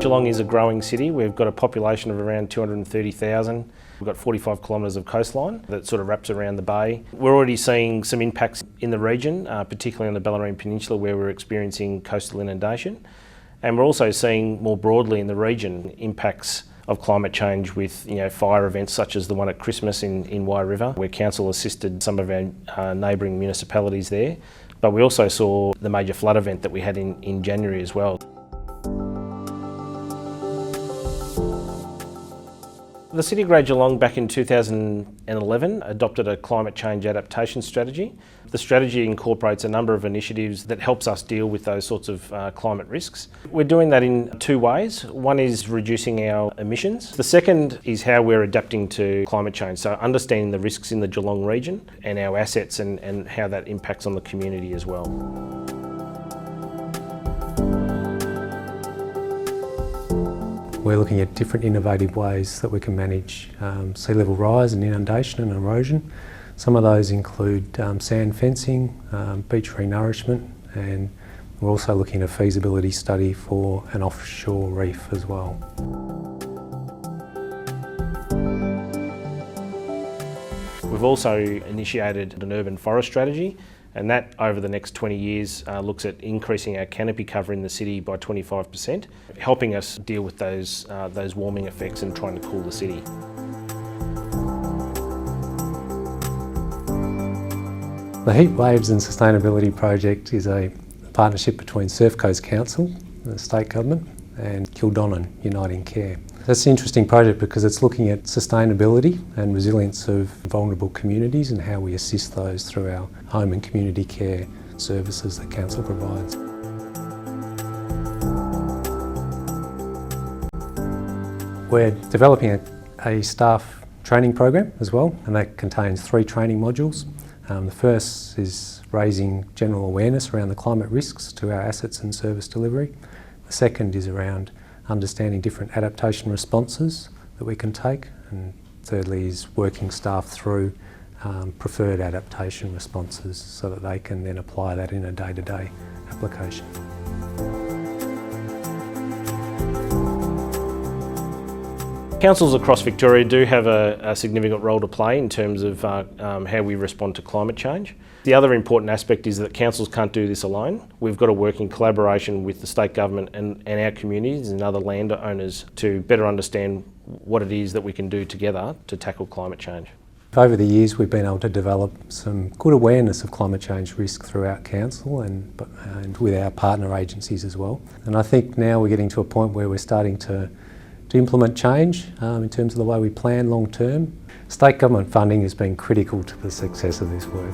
Geelong is a growing city. We've got a population of around 230,000. We've got 45 kilometres of coastline that sort of wraps around the bay. We're already seeing some impacts in the region, particularly on the Bellarine Peninsula where we're experiencing coastal inundation. And we're also seeing more broadly in the region impacts of climate change with fire events such as the one at Christmas in Wye River, where council assisted some of our neighbouring municipalities there. But we also saw the major flood event that we had in January as well. The City of Greater Geelong back in 2011 adopted a climate change adaptation strategy. The strategy incorporates a number of initiatives that helps us deal with those sorts of climate risks. We're doing that in two ways. One is reducing our emissions. The second is how we're adapting to climate change, so understanding the risks in the Geelong region and our assets and how that impacts on the community as well. We're looking at different innovative ways that we can manage sea level rise and inundation and erosion. Some of those include sand fencing, beach renourishment, and we're also looking at a feasibility study for an offshore reef as well. We've also initiated an urban forest strategy, and that over the next 20 years looks at increasing our canopy cover in the city by 25%, helping us deal with those warming effects and trying to cool the city. The Heatwaves and Sustainability Project is a partnership between Surf Coast Council, the state government, and Kildonnan Uniting Care. That's an interesting project because it's looking at sustainability and resilience of vulnerable communities and how we assist those through our home and community care services that Council provides. We're developing a staff training program as well, and that contains 3 training modules. The first is raising general awareness around the climate risks to our assets and service delivery. The second is around understanding different adaptation responses that we can take, and thirdly is working staff through preferred adaptation responses so that they can then apply that in a day-to-day application. Councils across Victoria do have a significant role to play in terms of how we respond to climate change. The other important aspect is that councils can't do this alone. We've got to work in collaboration with the state government and our communities and other landowners to better understand what it is that we can do together to tackle climate change. Over the years we've been able to develop some good awareness of climate change risk throughout council and with our partner agencies as well. And I think now we're getting to a point where we're starting to implement change in terms of the way we plan long term. State government funding has been critical to the success of this work.